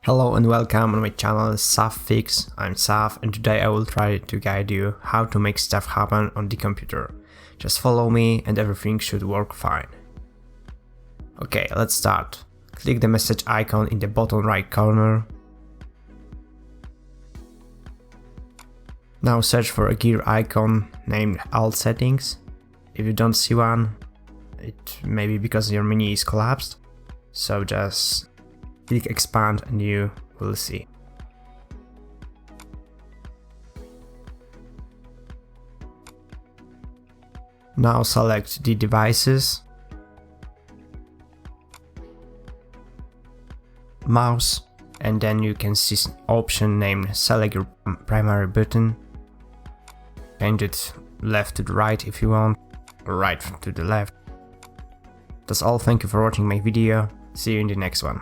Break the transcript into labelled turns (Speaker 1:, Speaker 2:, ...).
Speaker 1: Hello and welcome on my channel SafFix. I'm Saf and today I will try to guide you how to make stuff happen on the computer. Just follow me and everything should work fine. Okay, let's start. Click the message icon in the bottom right corner. Now search for a gear icon named Alt Settings. If you don't see one, it may be because your menu is collapsed, so just click expand and you will see. Now select the devices, mouse, and then you can see an option named select your primary button. Change it left to the right if you want, or right to the left. That's all, thank you for watching my video, see you in the next one.